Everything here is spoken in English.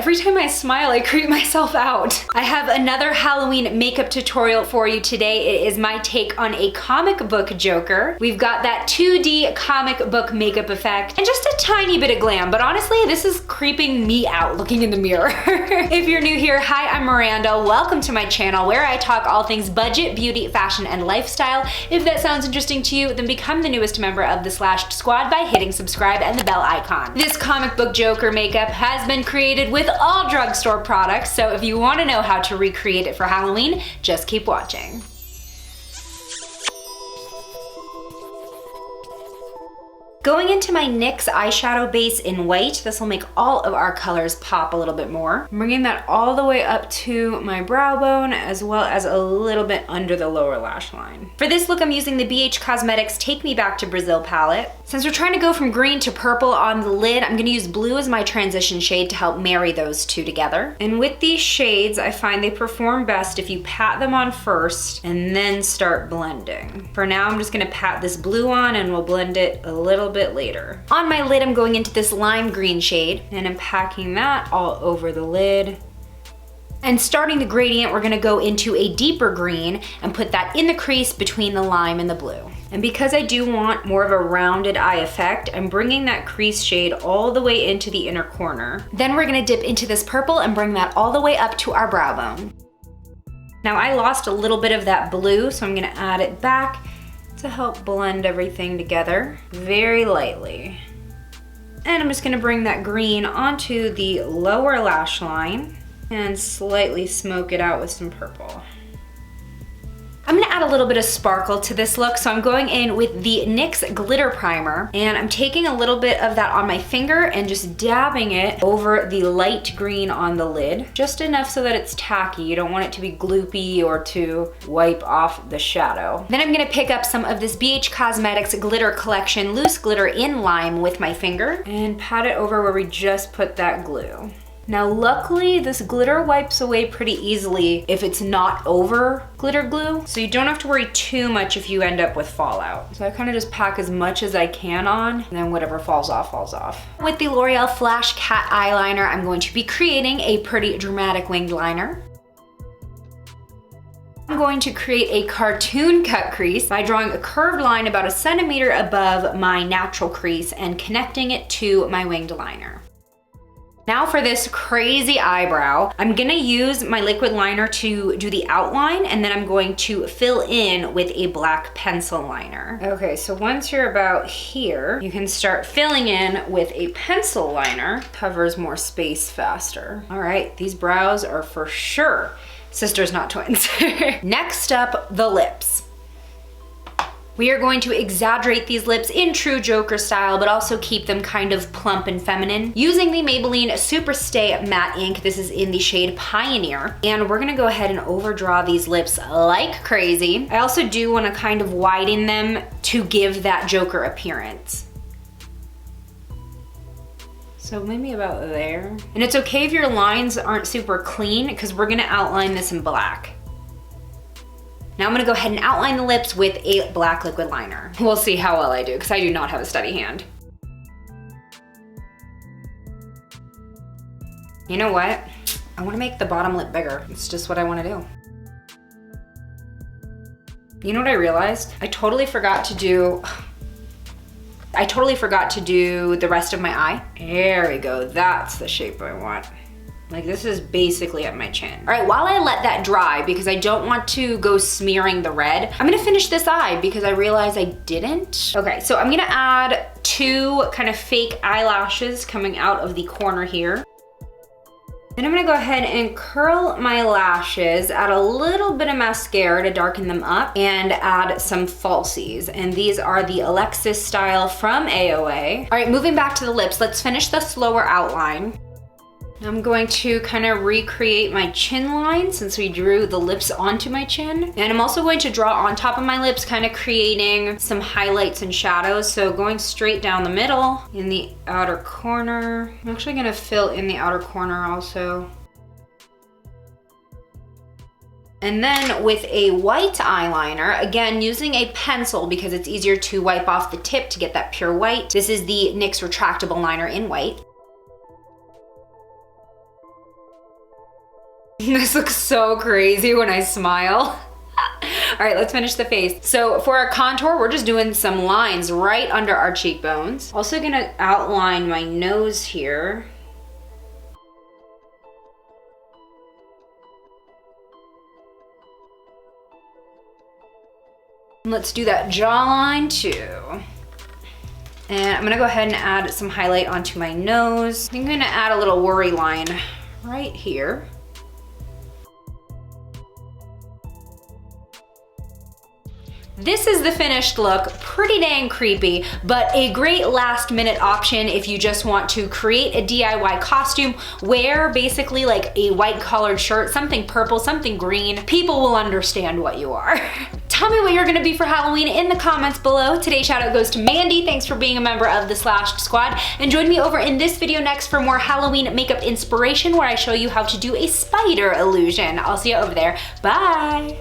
every time I smile, I creep myself out. I have another Halloween makeup tutorial for you today. It is my take on a comic book Joker. We've got that 2D comic book makeup effect and just a tiny bit of glam, but honestly, this is creeping me out looking in the mirror. If you're new here, hi, I'm Miranda. Welcome to my channel where I talk all things budget, beauty, fashion, and lifestyle. If that sounds interesting to you, then become the newest member of the Slashed Squad by hitting subscribe and the bell icon. This comic book Joker makeup has been created with all drugstore products, so if you want to know how to recreate it for Halloween, just keep watching. Going into my NYX eyeshadow base in white, this will make all of our colors pop a little bit more. I'm bringing that all the way up to my brow bone as well as a little bit under the lower lash line. For this look, I'm using the BH Cosmetics Take Me Back to Brazil palette. Since we're trying to go from green to purple on the lid, I'm gonna use blue as my transition shade to help marry those two together. And with these shades, I find they perform best if you pat them on first and then start blending. For now, I'm just gonna pat this blue on and we'll blend it a little bit later. On my lid, I'm going into this lime green shade and I'm packing that all over the lid. And starting the gradient, we're gonna go into a deeper green and put that in the crease between the lime and the blue. And because I do want more of a rounded eye effect, I'm bringing that crease shade all the way into the inner corner. Then we're gonna dip into this purple and bring that all the way up to our brow bone. Now I lost a little bit of that blue, so I'm gonna add it back to help blend everything together very lightly. And I'm just gonna bring that green onto the lower lash line and slightly smoke it out with some purple. I'm gonna add a little bit of sparkle to this look, so I'm going in with the NYX Glitter Primer, and I'm taking a little bit of that on my finger and just dabbing it over the light green on the lid, just enough so that it's tacky. You don't want it to be gloopy or to wipe off the shadow. Then I'm gonna pick up some of this BH Cosmetics Glitter Collection Loose Glitter in Lime with my finger and pat it over where we just put that glue. Now luckily, this glitter wipes away pretty easily if it's not over glitter glue, so you don't have to worry too much if you end up with fallout. So I kind of just pack as much as I can on, and then whatever falls off, falls off. With the L'Oreal Flash Cat Eyeliner, I'm going to be creating a pretty dramatic winged liner. I'm going to create a cartoon cut crease by drawing a curved line about 1 centimeter above my natural crease and connecting it to my winged liner. Now for this crazy eyebrow, I'm gonna use my liquid liner to do the outline, and then I'm going to fill in with a black pencil liner. Okay, so once you're about here, you can start filling in with a pencil liner. Covers more space faster. All right, these brows are for sure sisters, not twins. Next up, the lips. We are going to exaggerate these lips in true Joker style, but also keep them kind of plump and feminine. Using the Maybelline Super Stay Matte Ink, this is in the shade Pioneer, and we're gonna go ahead and overdraw these lips like crazy. I also do wanna kind of widen them to give that Joker appearance. So maybe about there. And it's okay if your lines aren't super clean, because we're gonna outline this in black. Now I'm gonna go ahead and outline the lips with a black liquid liner. We'll see how well I do, because I do not have a steady hand. You know what? I wanna make the bottom lip bigger. It's just what I wanna do. You know what I realized? I totally forgot to do the rest of my eye. There we go, that's the shape I want. Like, this is basically at my chin. All right, while I let that dry, because I don't want to go smearing the red, I'm gonna finish this eye because I realized I didn't. Okay, so I'm gonna add 2 kind of fake eyelashes coming out of the corner here. Then I'm gonna go ahead and curl my lashes, add a little bit of mascara to darken them up, and add some falsies. And these are the Alexis style from AOA. All right, moving back to the lips, let's finish the slower outline. I'm going to kind of recreate my chin line since we drew the lips onto my chin. And I'm also going to draw on top of my lips, kind of creating some highlights and shadows. So going straight down the middle in the outer corner. I'm actually gonna fill in the outer corner also. And then with a white eyeliner, again, using a pencil because it's easier to wipe off the tip to get that pure white. This is the NYX Retractable liner in white. This looks so crazy when I smile. All right, let's finish the face. So for our contour, we're just doing some lines right under our cheekbones. Also gonna outline my nose here. Let's do that jawline too. And I'm gonna go ahead and add some highlight onto my nose. I'm gonna add a little worry line right here. This is the finished look, pretty dang creepy, but a great last minute option if you just want to create a DIY costume, wear basically like a white collared shirt, something purple, something green. People will understand what you are. Tell me what you're gonna be for Halloween in the comments below. Today's shout out goes to Mandy. Thanks for being a member of the Slashed Squad. And join me over in this video next for more Halloween makeup inspiration where I show you how to do a spider illusion. I'll see you over there. Bye.